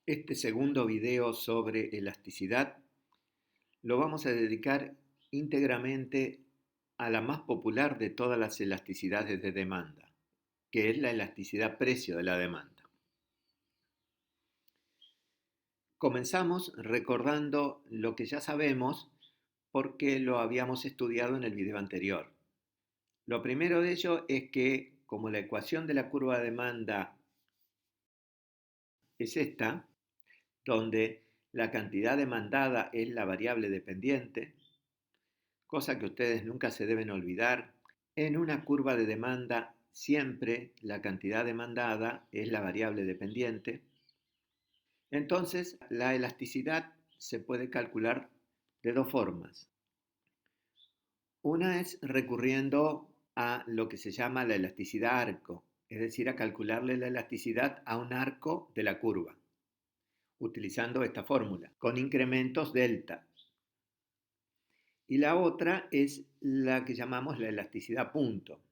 Este segundo video sobre elasticidad lo vamos a dedicar íntegramente a la más popular de todas las elasticidades de demanda, que es la elasticidad precio de la demanda. Comenzamos recordando lo que ya sabemos porque lo habíamos estudiado en el video anterior. Lo primero de ello es que, como la ecuación de la curva de demanda es esta, donde la cantidad demandada es la variable dependiente, cosa que ustedes nunca se deben olvidar, en una curva de demanda siempre la cantidad demandada es la variable dependiente. Entonces, la elasticidad se puede calcular de dos formas. Una es recurriendo a lo que se llama la elasticidad arco, es decir, a calcularle la elasticidad a un arco de la curva, utilizando esta fórmula, con incrementos delta. Y la otra es la que llamamos la elasticidad punto,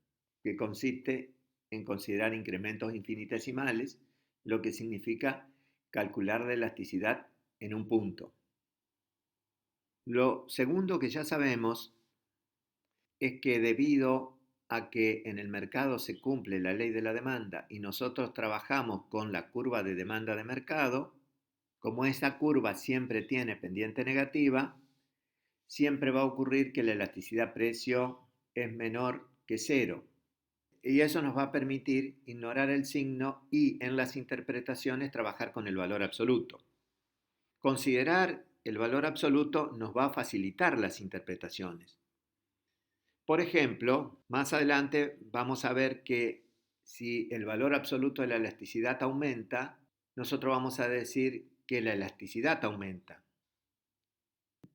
que consiste en considerar incrementos infinitesimales, lo que significa calcular la elasticidad en un punto. Lo segundo que ya sabemos es que debido a que en el mercado se cumple la ley de la demanda y nosotros trabajamos con la curva de demanda de mercado, como esa curva siempre tiene pendiente negativa, siempre va a ocurrir que la elasticidad precio es menor que cero. Y eso nos va a permitir ignorar el signo y en las interpretaciones trabajar con el valor absoluto. Considerar el valor absoluto nos va a facilitar las interpretaciones. Por ejemplo, más adelante vamos a ver que si el valor absoluto de la elasticidad aumenta, nosotros vamos a decir que la elasticidad aumenta.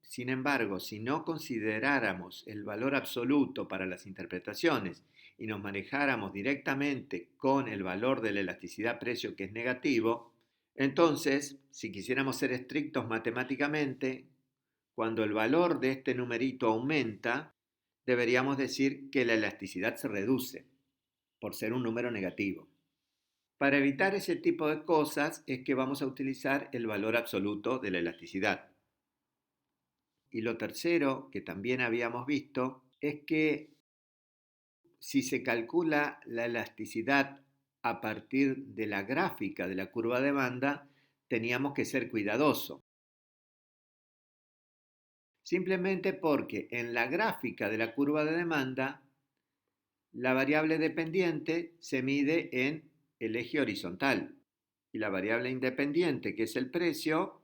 Sin embargo, si no consideráramos el valor absoluto para las interpretaciones y nos manejáramos directamente con el valor de la elasticidad precio que es negativo, entonces, si quisiéramos ser estrictos matemáticamente, cuando el valor de este numerito aumenta, deberíamos decir que la elasticidad se reduce, por ser un número negativo. Para evitar ese tipo de cosas es que vamos a utilizar el valor absoluto de la elasticidad. Y lo tercero que también habíamos visto es que si se calcula la elasticidad a partir de la gráfica de la curva de demanda, teníamos que ser cuidadosos. Simplemente porque en la gráfica de la curva de demanda, la variable dependiente se mide en el eje horizontal y la variable independiente, que es el precio,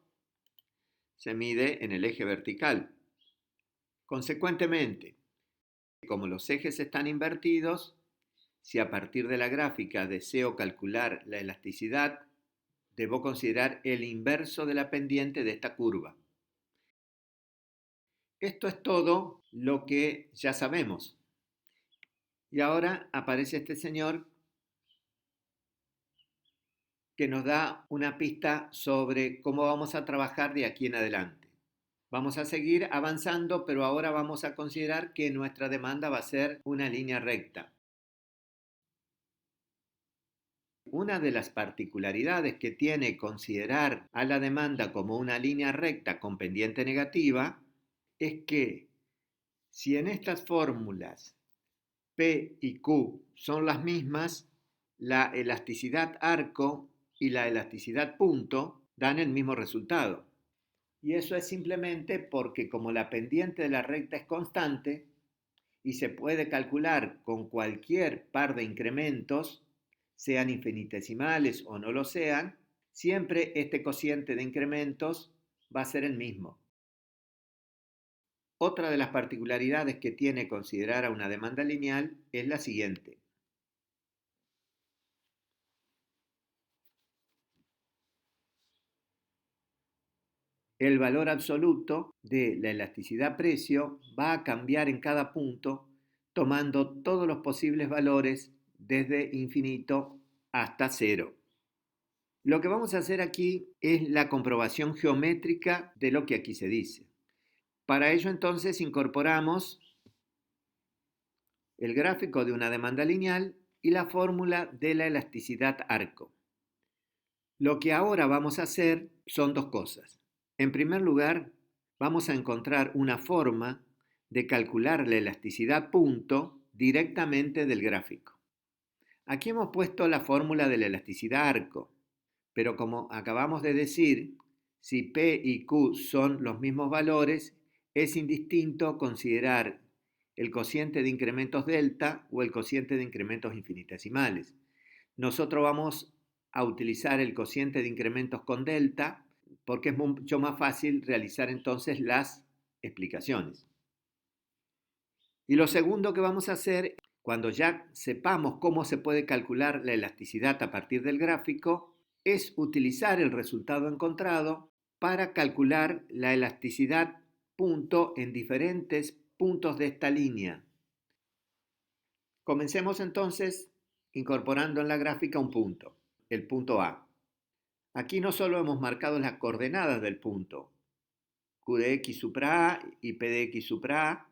se mide en el eje vertical. Consecuentemente, como los ejes están invertidos, si a partir de la gráfica deseo calcular la elasticidad, debo considerar el inverso de la pendiente de esta curva. Esto es todo lo que ya sabemos. Y ahora aparece este señor que nos da una pista sobre cómo vamos a trabajar de aquí en adelante. Vamos a seguir avanzando, pero ahora vamos a considerar que nuestra demanda va a ser una línea recta. Una de las particularidades que tiene considerar a la demanda como una línea recta con pendiente negativa es que si en estas fórmulas P y Q son las mismas, la elasticidad arco y la elasticidad punto dan el mismo resultado. Y eso es simplemente porque como la pendiente de la recta es constante y se puede calcular con cualquier par de incrementos, sean infinitesimales o no lo sean, siempre este cociente de incrementos va a ser el mismo. Otra de las particularidades que tiene considerar a una demanda lineal es la siguiente. El valor absoluto de la elasticidad precio va a cambiar en cada punto tomando todos los posibles valores desde infinito hasta cero. Lo que vamos a hacer aquí es la comprobación geométrica de lo que aquí se dice. Para ello entonces incorporamos el gráfico de una demanda lineal y la fórmula de la elasticidad arco. Lo que ahora vamos a hacer son dos cosas. En primer lugar, vamos a encontrar una forma de calcular la elasticidad punto directamente del gráfico. Aquí hemos puesto la fórmula de la elasticidad arco, pero como acabamos de decir, si P y Q son los mismos valores, es indistinto considerar el cociente de incrementos delta o el cociente de incrementos infinitesimales. Nosotros vamos a utilizar el cociente de incrementos con delta porque es mucho más fácil realizar entonces las explicaciones. Y lo segundo que vamos a hacer, cuando ya sepamos cómo se puede calcular la elasticidad a partir del gráfico, es utilizar el resultado encontrado para calcular la elasticidad punto en diferentes puntos de esta línea. Comencemos entonces incorporando en la gráfica un punto, el punto A. Aquí no solo hemos marcado las coordenadas del punto, Q de X supra A y P de X supra A,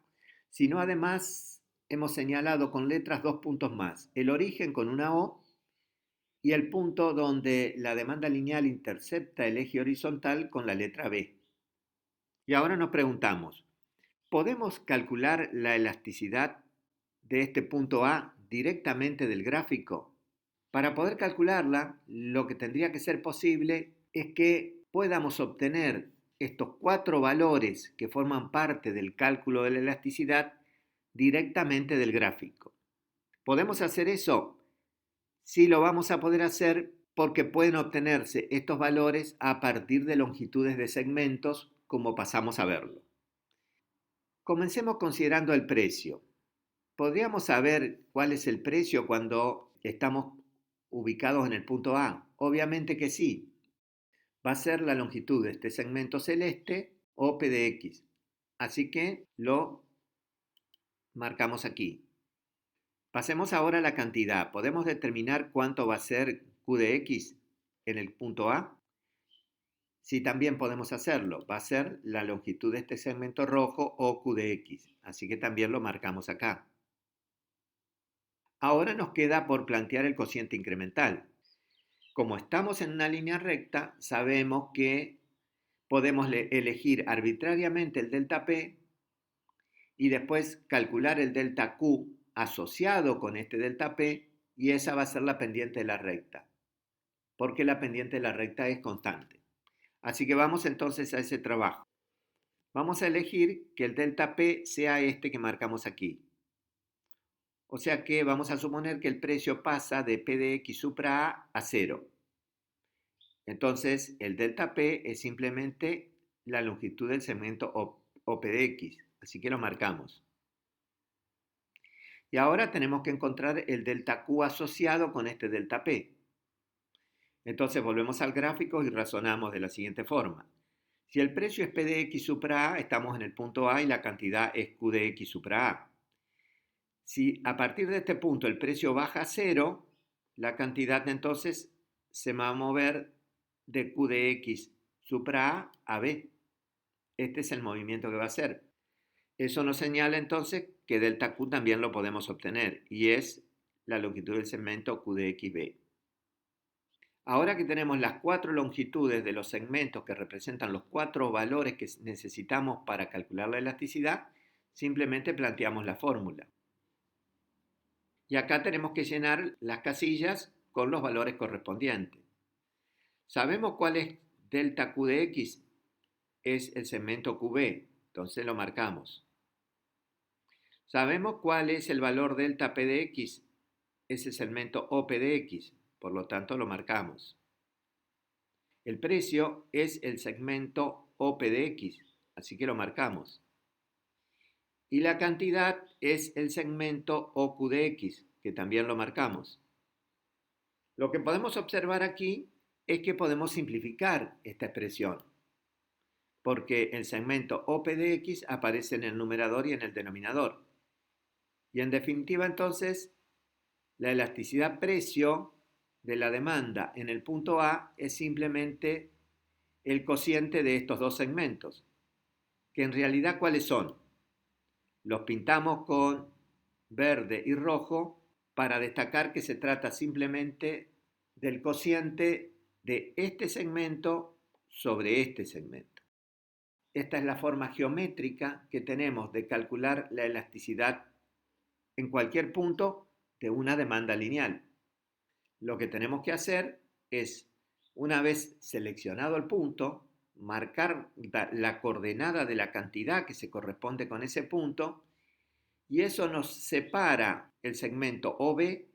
sino además hemos señalado con letras dos puntos más, el origen con una O y el punto donde la demanda lineal intercepta el eje horizontal con la letra B. Y ahora nos preguntamos, ¿podemos calcular la elasticidad de este punto A directamente del gráfico? Para poder calcularla, lo que tendría que ser posible es que podamos obtener estos cuatro valores que forman parte del cálculo de la elasticidad directamente del gráfico. ¿Podemos hacer eso? Sí, lo vamos a poder hacer porque pueden obtenerse estos valores a partir de longitudes de segmentos, como pasamos a verlo. Comencemos considerando el precio. ¿Podríamos saber cuál es el precio cuando estamos ubicados en el punto A? Obviamente que sí. Va a ser la longitud de este segmento celeste o P de X. Así que lo marcamos aquí. Pasemos ahora a la cantidad. ¿Podemos determinar cuánto va a ser Q de X en el punto A? Sí, también podemos hacerlo. Va a ser la longitud de este segmento rojo o Q de X. Así que también lo marcamos acá. Ahora nos queda por plantear el cociente incremental. Como estamos en una línea recta, sabemos que podemos elegir arbitrariamente el delta P y después calcular el delta Q asociado con este delta P y esa va a ser la pendiente de la recta, porque la pendiente de la recta es constante. Así que vamos entonces a ese trabajo. Vamos a elegir que el delta P sea este que marcamos aquí. O sea que vamos a suponer que el precio pasa de P de X supra A 0. Entonces el delta P es simplemente la longitud del segmento OP de X. Así que lo marcamos. Y ahora tenemos que encontrar el delta Q asociado con este delta P. Entonces volvemos al gráfico y razonamos de la siguiente forma. Si el precio es P de X supra A, estamos en el punto A y la cantidad es Q de X supra A. Si a partir de este punto el precio baja a 0, la cantidad entonces se va a mover de Q de X supra A a B. Este es el movimiento que va a hacer. Eso nos señala entonces que delta Q también lo podemos obtener y es la longitud del segmento Q de XB. Ahora que tenemos las cuatro longitudes de los segmentos que representan los cuatro valores que necesitamos para calcular la elasticidad, simplemente planteamos la fórmula. Y acá tenemos que llenar las casillas con los valores correspondientes. ¿Sabemos cuál es delta Q de X? Es el segmento QB, entonces lo marcamos. ¿Sabemos cuál es el valor delta P de X? Es el segmento OP de X, por lo tanto lo marcamos. El precio es el segmento OP de X, así que lo marcamos. Y la cantidad es el segmento OQ de X, que también lo marcamos. Lo que podemos observar aquí es que podemos simplificar esta expresión, porque el segmento OP de X aparece en el numerador y en el denominador. Y en definitiva entonces, la elasticidad precio de la demanda en el punto A es simplemente el cociente de estos dos segmentos, que en realidad ¿cuáles son? Los pintamos con verde y rojo para destacar que se trata simplemente del cociente de este segmento sobre este segmento. Esta es la forma geométrica que tenemos de calcular la elasticidad en cualquier punto de una demanda lineal. Lo que tenemos que hacer es, una vez seleccionado el punto, marcar la coordenada de la cantidad que se corresponde con ese punto, y eso nos separa el segmento OB,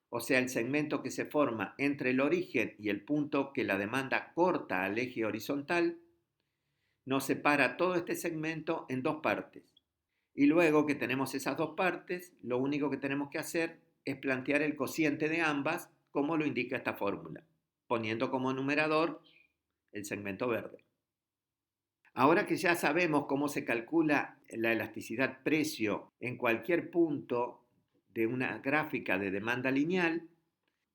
o sea, el segmento que se forma entre el origen y el punto que la demanda corta al eje horizontal, nos separa todo este segmento en dos partes. Y luego que tenemos esas dos partes, lo único que tenemos que hacer es plantear el cociente de ambas, como lo indica esta fórmula, poniendo como numerador el segmento verde. Ahora que ya sabemos cómo se calcula la elasticidad precio en cualquier punto de una gráfica de demanda lineal,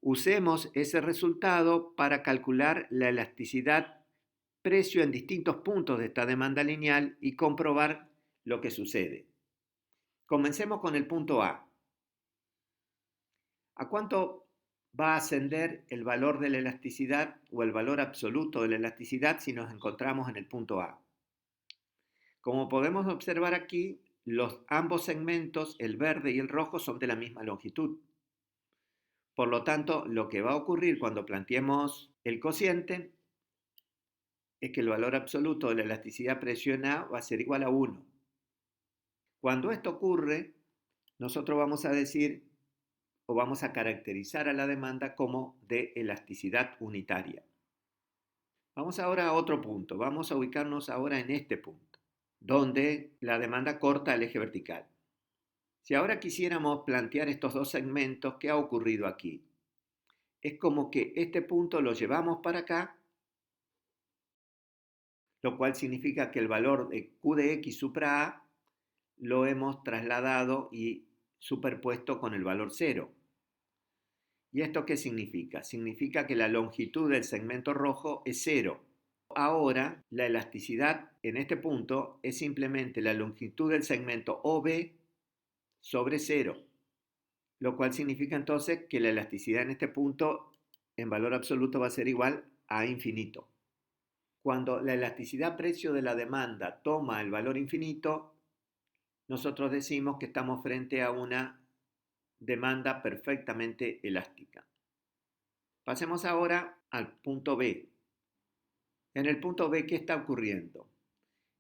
usemos ese resultado para calcular la elasticidad precio en distintos puntos de esta demanda lineal y comprobar lo que sucede. Comencemos con el punto A. ¿A cuánto va a ascender el valor de la elasticidad o el valor absoluto de la elasticidad si nos encontramos en el punto A? Como podemos observar aquí, ambos segmentos, el verde y el rojo, son de la misma longitud. Por lo tanto, lo que va a ocurrir cuando planteemos el cociente es que el valor absoluto de la elasticidad precio en A va a ser igual a 1. Cuando esto ocurre, nosotros vamos a decir o vamos a caracterizar a la demanda como de elasticidad unitaria. Vamos ahora a otro punto. Vamos a ubicarnos ahora en este punto, donde la demanda corta el eje vertical. Si ahora quisiéramos plantear estos dos segmentos, ¿qué ha ocurrido aquí? Es como que este punto lo llevamos para acá, lo cual significa que el valor de Q de X supra A lo hemos trasladado y superpuesto con el valor 0. ¿Y esto qué significa? Significa que la longitud del segmento rojo es 0. Ahora, la elasticidad en este punto es simplemente la longitud del segmento OB sobre 0, lo cual significa entonces que la elasticidad en este punto en valor absoluto va a ser igual a infinito. Cuando la elasticidad precio de la demanda toma el valor infinito, nosotros decimos que estamos frente a una demanda perfectamente elástica. Pasemos ahora al punto B. En el punto B, ¿qué está ocurriendo?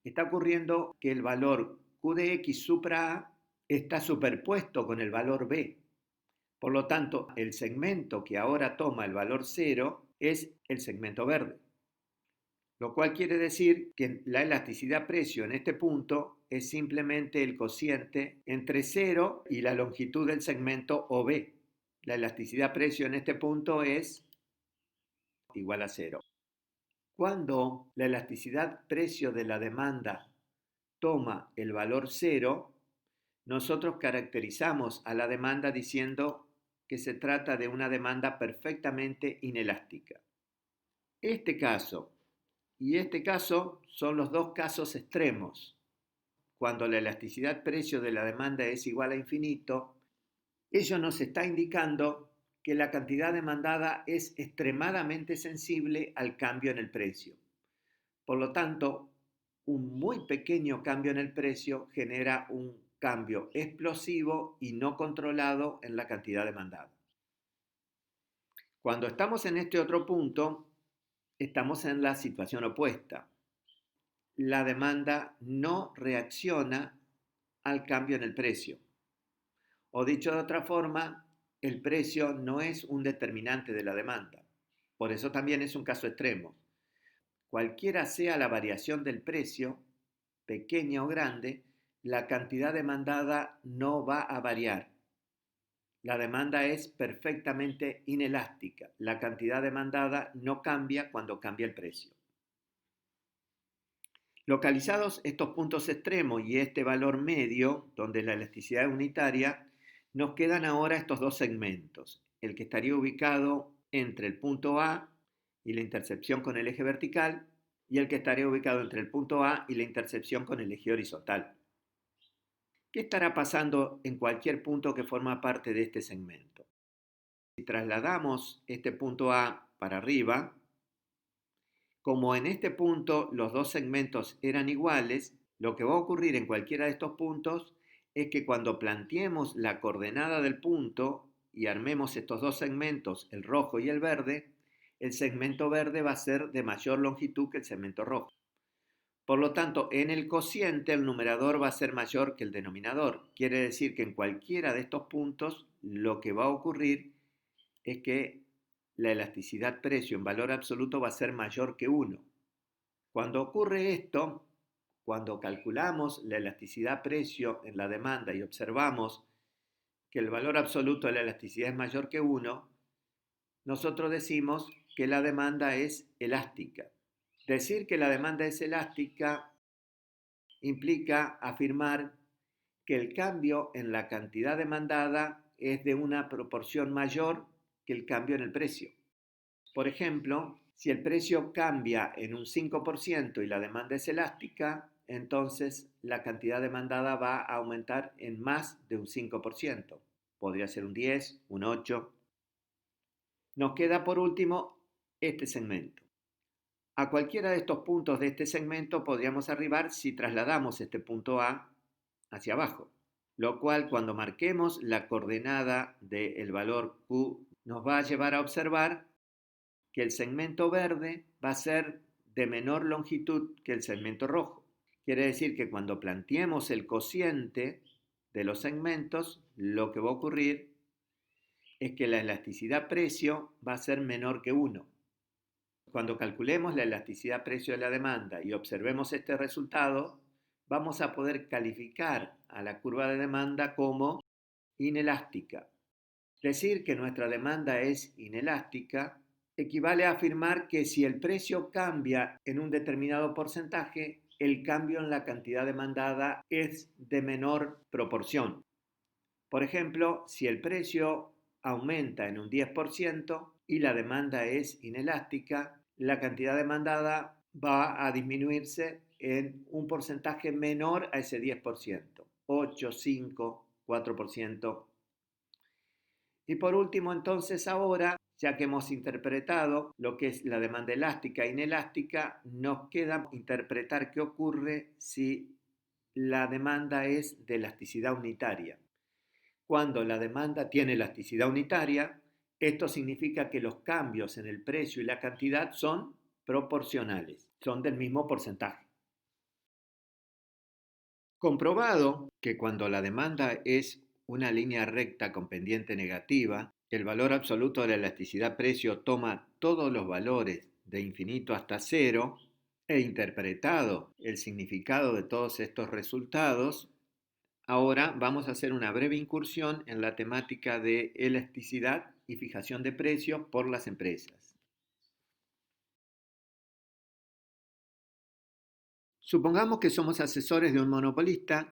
Está ocurriendo que el valor Q de X supra A está superpuesto con el valor B. Por lo tanto, el segmento que ahora toma el valor 0 es el segmento verde. Lo cual quiere decir que la elasticidad precio en este punto es simplemente el cociente entre 0 y la longitud del segmento OB. La elasticidad precio en este punto es igual a 0. Cuando la elasticidad precio de la demanda toma el valor 0, nosotros caracterizamos a la demanda diciendo que se trata de una demanda perfectamente inelástica. Este caso y este caso son los dos casos extremos. Cuando la elasticidad precio de la demanda es igual a infinito, ello nos está indicando que la cantidad demandada es extremadamente sensible al cambio en el precio. Por lo tanto, un muy pequeño cambio en el precio genera un cambio explosivo y no controlado en la cantidad demandada. Cuando estamos en este otro punto, estamos en la situación opuesta. La demanda no reacciona al cambio en el precio. O dicho de otra forma, el precio no es un determinante de la demanda. Por eso también es un caso extremo. Cualquiera sea la variación del precio, pequeña o grande, la cantidad demandada no va a variar. La demanda es perfectamente inelástica. La cantidad demandada no cambia cuando cambia el precio. Localizados estos puntos extremos y este valor medio, donde la elasticidad es unitaria, nos quedan ahora estos dos segmentos. El que estaría ubicado entre el punto A y la intersección con el eje vertical, y el que estaría ubicado entre el punto A y la intersección con el eje horizontal. ¿Qué estará pasando en cualquier punto que forma parte de este segmento? Si trasladamos este punto A para arriba, Como en este punto los dos segmentos eran iguales, lo que va a ocurrir en cualquiera de estos puntos es que cuando planteemos la coordenada del punto y armemos estos dos segmentos, el rojo y el verde, el segmento verde va a ser de mayor longitud que el segmento rojo. Por lo tanto, en el cociente el numerador va a ser mayor que el denominador. Quiere decir que en cualquiera de estos puntos lo que va a ocurrir es que la elasticidad precio en valor absoluto va a ser mayor que 1. Cuando ocurre esto, cuando calculamos la elasticidad precio en la demanda y observamos que el valor absoluto de la elasticidad es mayor que 1, nosotros decimos que la demanda es elástica. Decir que la demanda es elástica implica afirmar que el cambio en la cantidad demandada es de una proporción mayor que el cambio en el precio. Por ejemplo, si el precio cambia en un 5% y la demanda es elástica, entonces la cantidad demandada va a aumentar en más de un 5%. Podría ser un 10, un 8. Nos queda por último este segmento. A cualquiera de estos puntos de este segmento podríamos arribar si trasladamos este punto A hacia abajo, lo cual cuando marquemos la coordenada del valor Q nos va a llevar a observar que el segmento verde va a ser de menor longitud que el segmento rojo. Quiere decir que cuando planteemos el cociente de los segmentos, lo que va a ocurrir es que la elasticidad precio va a ser menor que 1. Cuando calculemos la elasticidad precio de la demanda y observemos este resultado, vamos a poder calificar a la curva de demanda como inelástica. Decir que nuestra demanda es inelástica equivale a afirmar que si el precio cambia en un determinado porcentaje, el cambio en la cantidad demandada es de menor proporción. Por ejemplo, si el precio aumenta en un 10% y la demanda es inelástica, la cantidad demandada va a disminuirse en un porcentaje menor a ese 10%, 8, 5, 4%. Y por último, entonces ahora, ya que hemos interpretado lo que es la demanda elástica e inelástica, nos queda interpretar qué ocurre si la demanda es de elasticidad unitaria. Cuando la demanda tiene elasticidad unitaria, esto significa que los cambios en el precio y la cantidad son proporcionales, son del mismo porcentaje. Comprobado que cuando la demanda es una línea recta con pendiente negativa, el valor absoluto de la elasticidad precio toma todos los valores de infinito hasta cero, e interpretado el significado de todos estos resultados, ahora vamos a hacer una breve incursión en la temática de elasticidad y fijación de precios por las empresas. Supongamos que somos asesores de un monopolista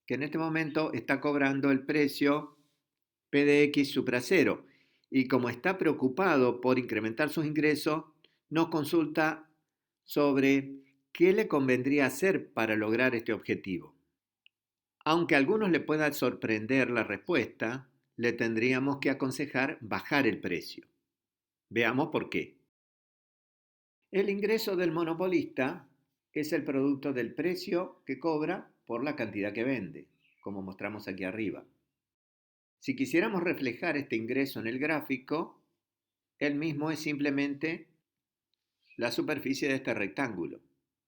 que en este momento está cobrando el precio P de X supra cero y como está preocupado por incrementar sus ingresos, nos consulta sobre qué le convendría hacer para lograr este objetivo. Aunque a algunos le pueda sorprender la respuesta, le tendríamos que aconsejar bajar el precio. Veamos por qué. El ingreso del monopolista es el producto del precio que cobra por la cantidad que vende, como mostramos aquí arriba. Si quisiéramos reflejar este ingreso en el gráfico, el mismo es simplemente la superficie de este rectángulo,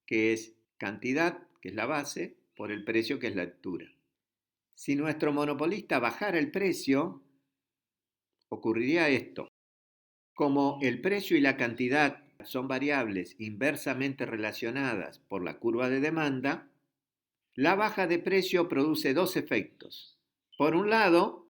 que es cantidad, que es la base, por el precio, que es la altura. Si nuestro monopolista bajara el precio, ocurriría esto. Como el precio y la cantidad son variables inversamente relacionadas por la curva de demanda, la baja de precio produce dos efectos. Por un lado,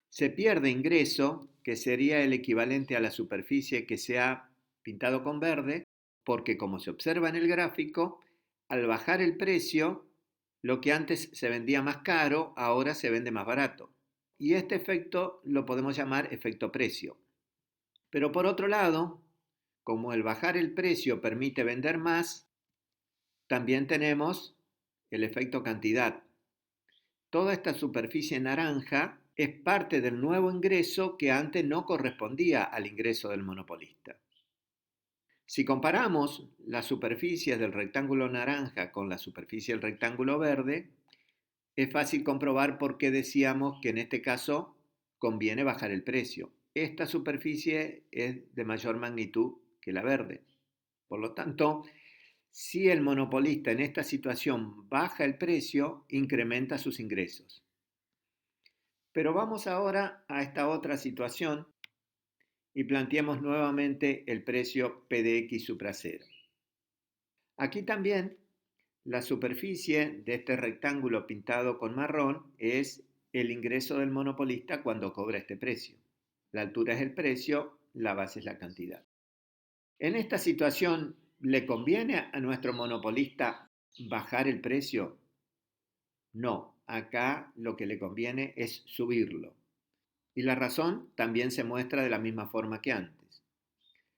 se pierde ingreso, que sería el equivalente a la superficie que se ha pintado con verde, porque como se observa en el gráfico, al bajar el precio, lo que antes se vendía más caro, ahora se vende más barato. Y este efecto lo podemos llamar efecto precio. Pero por otro lado, como el bajar el precio permite vender más, también tenemos el efecto cantidad. Toda esta superficie naranja es parte del nuevo ingreso que antes no correspondía al ingreso del monopolista. Si comparamos las superficies del rectángulo naranja con la superficie del rectángulo verde, es fácil comprobar por qué decíamos que en este caso conviene bajar el precio. Esta superficie es de mayor magnitud que la verde. Por lo tanto, si el monopolista en esta situación baja el precio, incrementa sus ingresos. Pero vamos ahora a esta otra situación y planteemos nuevamente el precio P de X supra cero. Aquí también la superficie de este rectángulo pintado con marrón es el ingreso del monopolista cuando cobra este precio. La altura es el precio, la base es la cantidad. En esta situación, ¿le conviene a nuestro monopolista bajar el precio? No, acá lo que le conviene es subirlo. Y la razón también se muestra de la misma forma que antes.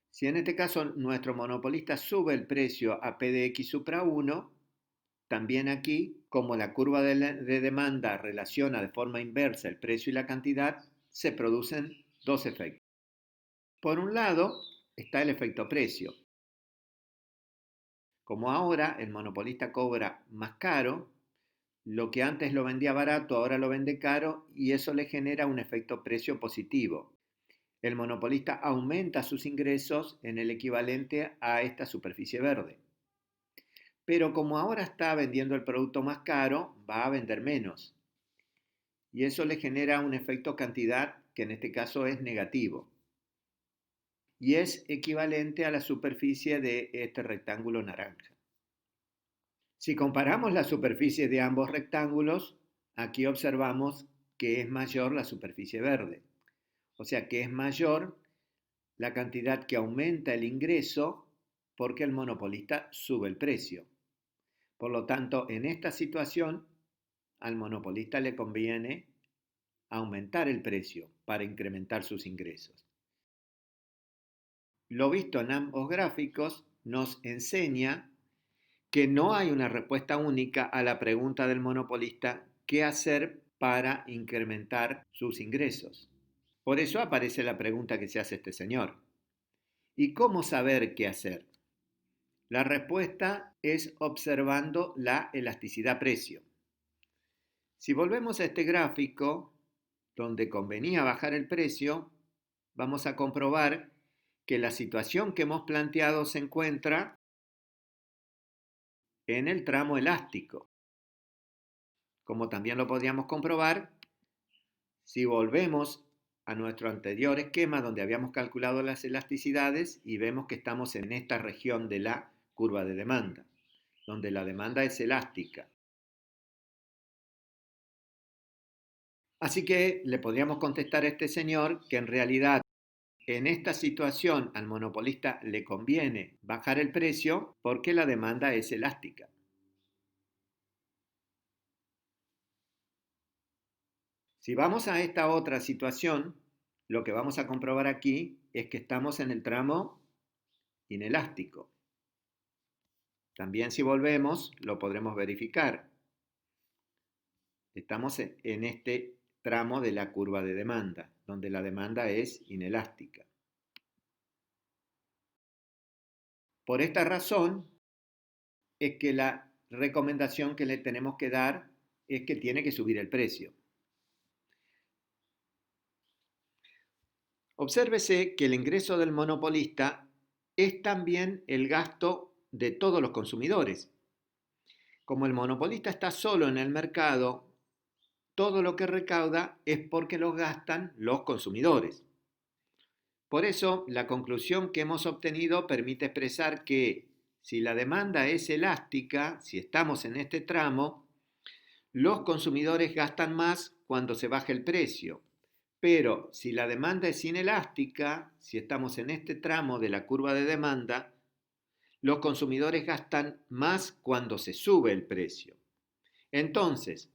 Si en este caso nuestro monopolista sube el precio a P de X supra 1, también aquí, como la curva de demanda relaciona de forma inversa el precio y la cantidad, se producen dos efectos. Por un lado, está el efecto precio. Como ahora el monopolista cobra más caro, lo que antes lo vendía barato ahora lo vende caro y eso le genera un efecto precio positivo. El monopolista aumenta sus ingresos en el equivalente a esta superficie verde. Pero como ahora está vendiendo el producto más caro, va a vender menos. Y eso le genera un efecto cantidad que en este caso es negativo. Y es equivalente a la superficie de este rectángulo naranja. Si comparamos la superficie de ambos rectángulos, aquí observamos que es mayor la superficie verde. O sea que es mayor la cantidad que aumenta el ingreso porque el monopolista sube el precio. Por lo tanto, en esta situación, al monopolista le conviene aumentar el precio para incrementar sus ingresos. Lo visto en ambos gráficos nos enseña que no hay una respuesta única a la pregunta del monopolista ¿qué hacer para incrementar sus ingresos? Por eso aparece la pregunta que se hace este señor. ¿Y cómo saber qué hacer? La respuesta es observando la elasticidad precio. Si volvemos a este gráfico, donde convenía bajar el precio, vamos a comprobar que la situación que hemos planteado se encuentra en el tramo elástico. Como también lo podríamos comprobar si volvemos a nuestro anterior esquema donde habíamos calculado las elasticidades y vemos que estamos en esta región de la curva de demanda, donde la demanda es elástica. Así que le podríamos contestar a este señor que en realidad en esta situación al monopolista le conviene bajar el precio porque la demanda es elástica. Si vamos a esta otra situación, lo que vamos a comprobar aquí es que estamos en el tramo inelástico. También si volvemos, lo podremos verificar. Estamos en este tramo de la curva de demanda, donde la demanda es inelástica. Por esta razón es que la recomendación que le tenemos que dar es que tiene que subir el precio. Obsérvese que el ingreso del monopolista es también el gasto de todos los consumidores. Como el monopolista está solo en el mercado, todo lo que recauda es porque lo gastan los consumidores. Por eso, la conclusión que hemos obtenido permite expresar que si la demanda es elástica, si estamos en este tramo, los consumidores gastan más cuando se baja el precio. Pero si la demanda es inelástica, si estamos en este tramo de la curva de demanda, los consumidores gastan más cuando se sube el precio. Entonces,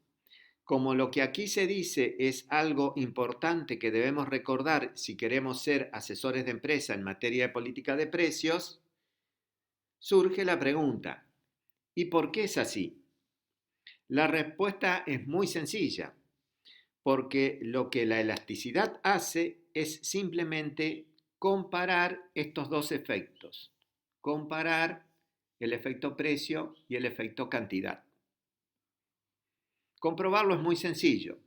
como lo que aquí se dice es algo importante que debemos recordar si queremos ser asesores de empresa en materia de política de precios, surge la pregunta, ¿y por qué es así? La respuesta es muy sencilla, porque lo que la elasticidad hace es simplemente comparar estos dos efectos, comparar el efecto precio y el efecto cantidad. Comprobarlo es muy sencillo.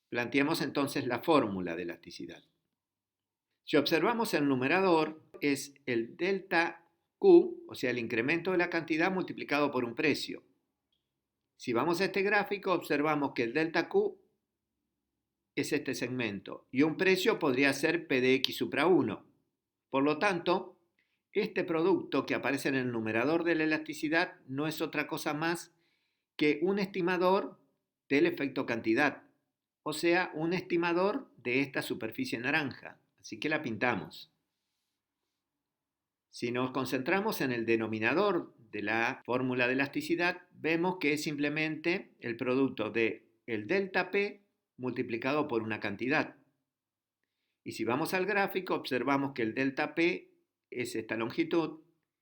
Planteemos entonces la fórmula de elasticidad. Si observamos el numerador, es el delta Q, o sea, el incremento de la cantidad multiplicado por un precio. Si vamos a este gráfico, observamos que el delta Q es este segmento y un precio podría ser P de X supra 1. Por lo tanto, este producto que aparece en el numerador de la elasticidad no es otra cosa más que un estimador del efecto cantidad, o sea, un estimador de esta superficie naranja. Así que la pintamos. Si nos concentramos en el denominador de la fórmula de elasticidad, vemos que es simplemente el producto de el delta P multiplicado por una cantidad. Y si vamos al gráfico, observamos que el delta P es esta longitud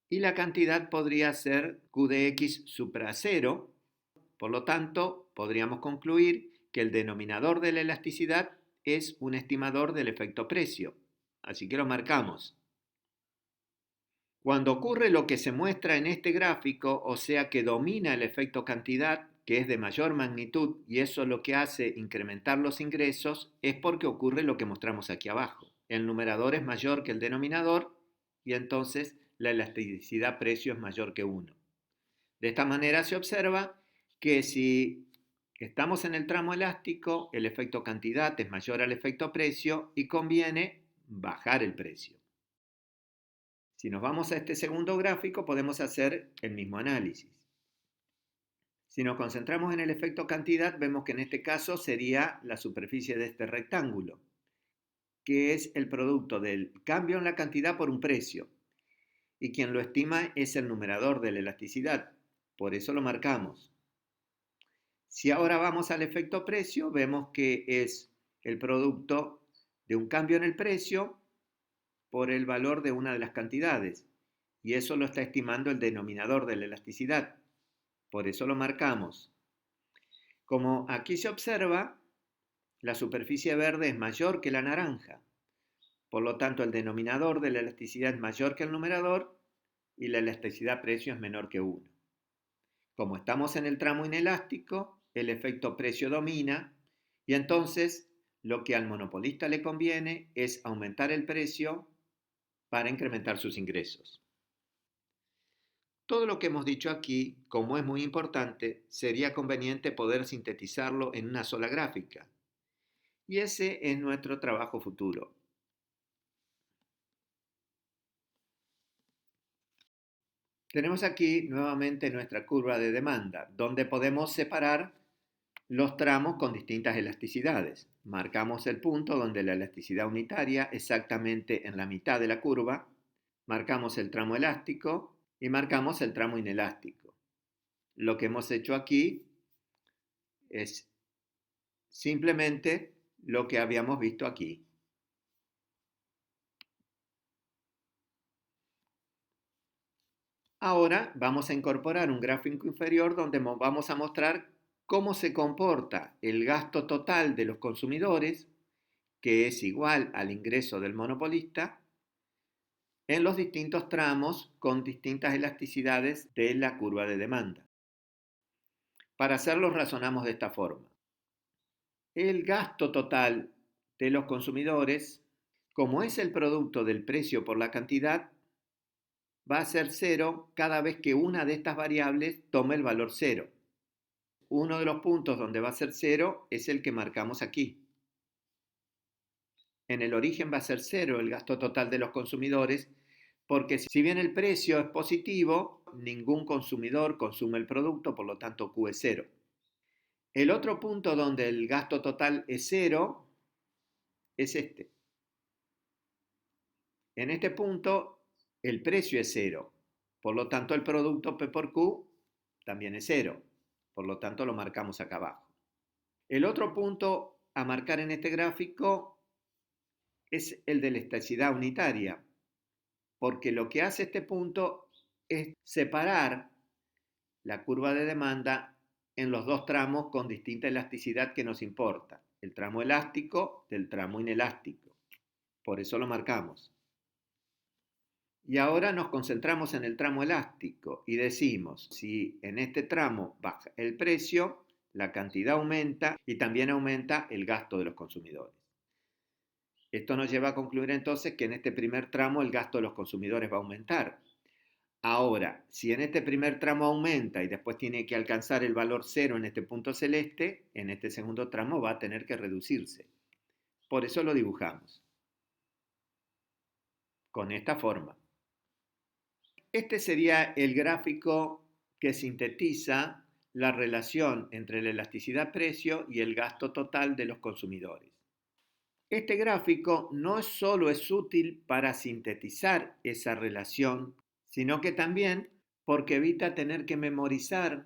y la cantidad podría ser Q de X supra 0. Por lo tanto, podríamos concluir que el denominador de la elasticidad es un estimador del efecto precio. Así que lo marcamos. Cuando ocurre lo que se muestra en este gráfico, o sea que domina el efecto cantidad, que es de mayor magnitud y eso es lo que hace incrementar los ingresos, es porque ocurre lo que mostramos aquí abajo. El numerador es mayor que el denominador y entonces la elasticidad precio es mayor que 1. De esta manera se observa que si estamos en el tramo elástico, el efecto cantidad es mayor al efecto precio y conviene bajar el precio. Si nos vamos a este segundo gráfico, podemos hacer el mismo análisis. Si nos concentramos en el efecto cantidad, vemos que en este caso sería la superficie de este rectángulo, que es el producto del cambio en la cantidad por un precio. Y quien lo estima es el numerador de la elasticidad, por eso lo marcamos. Si ahora vamos al efecto precio, vemos que es el producto de un cambio en el precio por el valor de una de las cantidades, y eso lo está estimando el denominador de la elasticidad. Por eso lo marcamos. Como aquí se observa, la superficie verde es mayor que la naranja. Por lo tanto, el denominador de la elasticidad es mayor que el numerador y la elasticidad precio es menor que 1. Como estamos en el tramo inelástico, el efecto precio domina y entonces lo que al monopolista le conviene es aumentar el precio para incrementar sus ingresos. Todo lo que hemos dicho aquí, como es muy importante, sería conveniente poder sintetizarlo en una sola gráfica. Y ese es nuestro trabajo futuro. Tenemos aquí nuevamente nuestra curva de demanda, donde podemos separar los tramos con distintas elasticidades. Marcamos el punto donde la elasticidad unitaria exactamente en la mitad de la curva, marcamos el tramo elástico y marcamos el tramo inelástico. Lo que hemos hecho aquí es simplemente lo que habíamos visto aquí. Ahora vamos a incorporar un gráfico inferior donde vamos a mostrar cómo se comporta el gasto total de los consumidores, que es igual al ingreso del monopolista, en los distintos tramos con distintas elasticidades de la curva de demanda. Para hacerlo razonamos de esta forma. El gasto total de los consumidores, como es el producto del precio por la cantidad, va a ser cero cada vez que una de estas variables tome el valor cero. Uno de los puntos donde va a ser cero es el que marcamos aquí. En el origen va a ser cero el gasto total de los consumidores, porque si bien el precio es positivo, ningún consumidor consume el producto, por lo tanto Q es cero. El otro punto donde el gasto total es cero es este. En este punto el precio es cero, por lo tanto el producto P por Q también es cero, por lo tanto lo marcamos acá abajo. El otro punto a marcar en este gráfico es el de la elasticidad unitaria, porque lo que hace este punto es separar la curva de demanda en los dos tramos con distinta elasticidad que nos importa, el tramo elástico del tramo inelástico. Por eso lo marcamos. Y ahora nos concentramos en el tramo elástico y decimos, si en este tramo baja el precio, la cantidad aumenta y también aumenta el gasto de los consumidores. Esto nos lleva a concluir entonces que en este primer tramo el gasto de los consumidores va a aumentar. Ahora, si en este primer tramo aumenta y después tiene que alcanzar el valor cero en este punto celeste, en este segundo tramo va a tener que reducirse. Por eso lo dibujamos con esta forma. Este sería el gráfico que sintetiza la relación entre la elasticidad-precio y el gasto total de los consumidores. Este gráfico no solo es útil para sintetizar esa relación, sino que también porque evita tener que memorizar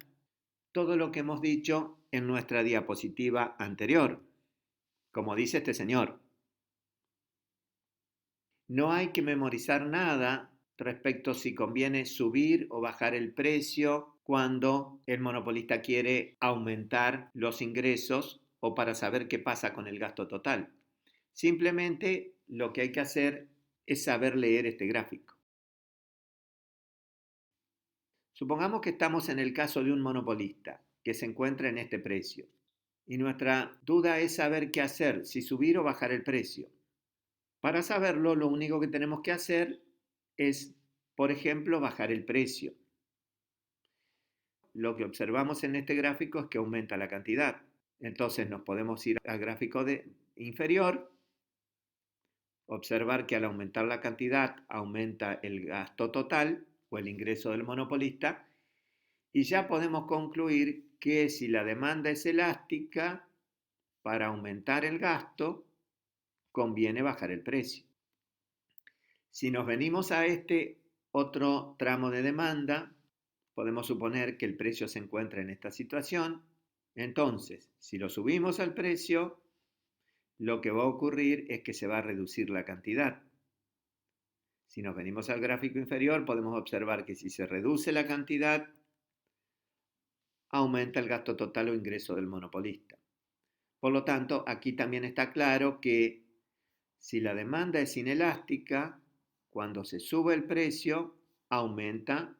todo lo que hemos dicho en nuestra diapositiva anterior. Como dice este señor, no hay que memorizar nada respecto si conviene subir o bajar el precio cuando el monopolista quiere aumentar los ingresos o para saber qué pasa con el gasto total. Simplemente lo que hay que hacer es saber leer este gráfico. Supongamos que estamos en el caso de un monopolista que se encuentra en este precio y nuestra duda es saber qué hacer, si subir o bajar el precio. Para saberlo, lo único que tenemos que hacer es, por ejemplo, bajar el precio. Lo que observamos en este gráfico es que aumenta la cantidad. Entonces nos podemos ir al gráfico inferior, observar que al aumentar la cantidad aumenta el gasto total o el ingreso del monopolista y ya podemos concluir que si la demanda es elástica, para aumentar el gasto conviene bajar el precio. Si nos venimos a este otro tramo de demanda, podemos suponer que el precio se encuentra en esta situación. Entonces, si lo subimos al precio, lo que va a ocurrir es que se va a reducir la cantidad. Si nos venimos al gráfico inferior, podemos observar que si se reduce la cantidad, aumenta el gasto total o ingreso del monopolista. Por lo tanto, aquí también está claro que si la demanda es inelástica, cuando se sube el precio, aumenta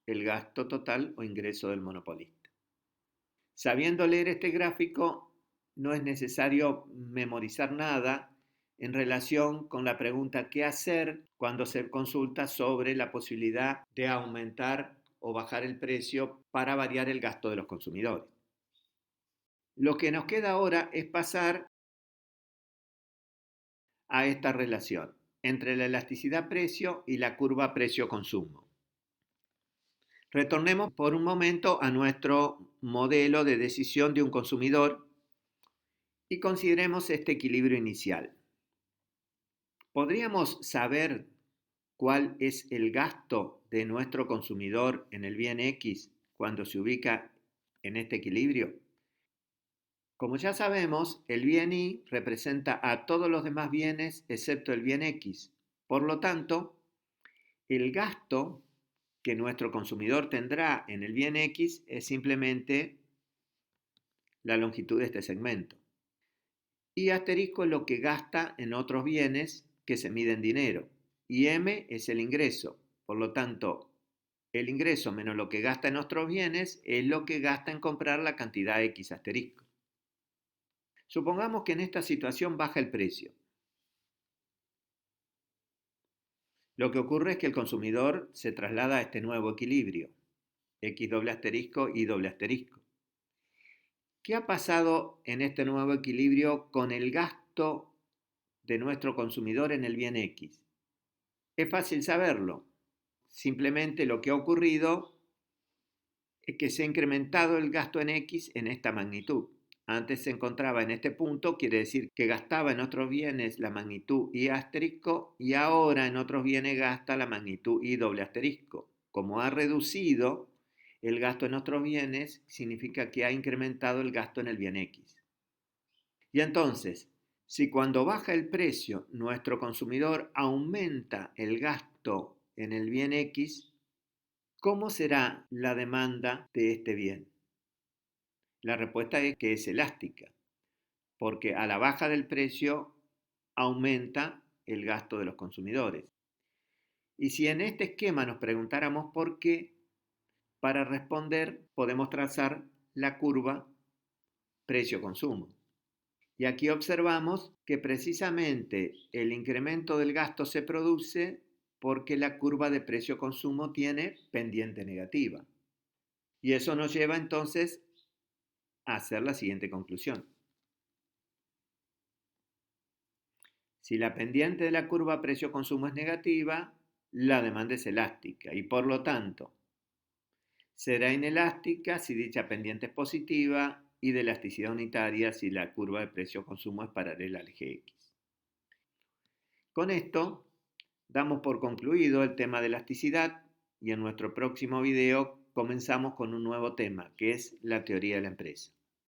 el gasto total o ingreso del monopolista. Sabiendo leer este gráfico, no es necesario memorizar nada en relación con la pregunta ¿qué hacer cuando se consulta sobre la posibilidad de aumentar o bajar el precio para variar el gasto de los consumidores? Lo que nos queda ahora es pasar a esta relación entre la elasticidad precio y la curva precio-consumo. Retornemos por un momento a nuestro modelo de decisión de un consumidor y consideremos este equilibrio inicial. ¿Podríamos saber cuál es el gasto de nuestro consumidor en el bien X cuando se ubica en este equilibrio? Como ya sabemos, el bien Y representa a todos los demás bienes excepto el bien X. Por lo tanto, el gasto que nuestro consumidor tendrá en el bien X es simplemente la longitud de este segmento. Y asterisco es lo que gasta en otros bienes que se mide en dinero. Y M es el ingreso. Por lo tanto, el ingreso menos lo que gasta en otros bienes es lo que gasta en comprar la cantidad X asterisco. Supongamos que en esta situación baja el precio. Lo que ocurre es que el consumidor se traslada a este nuevo equilibrio, X doble asterisco y doble asterisco. ¿Qué ha pasado en este nuevo equilibrio con el gasto de nuestro consumidor en el bien X? Es fácil saberlo. Simplemente lo que ha ocurrido es que se ha incrementado el gasto en X en esta magnitud. Antes se encontraba en este punto, quiere decir que gastaba en otros bienes la magnitud Y asterisco y ahora en otros bienes gasta la magnitud Y doble asterisco. Como ha reducido el gasto en otros bienes, significa que ha incrementado el gasto en el bien X. Y entonces, si cuando baja el precio nuestro consumidor aumenta el gasto en el bien X, ¿cómo será la demanda de este bien? La respuesta es que es elástica, porque a la baja del precio aumenta el gasto de los consumidores. Y si en este esquema nos preguntáramos por qué, para responder podemos trazar la curva precio-consumo. Y aquí observamos que precisamente el incremento del gasto se produce porque la curva de precio-consumo tiene pendiente negativa. Y eso nos lleva entonces a hacer la siguiente conclusión. Si la pendiente de la curva precio-consumo es negativa, la demanda es elástica y por lo tanto será inelástica si dicha pendiente es positiva y de elasticidad unitaria si la curva de precio-consumo es paralela al eje X. Con esto damos por concluido el tema de elasticidad y en nuestro próximo video comenzamos con un nuevo tema que es la teoría de la empresa.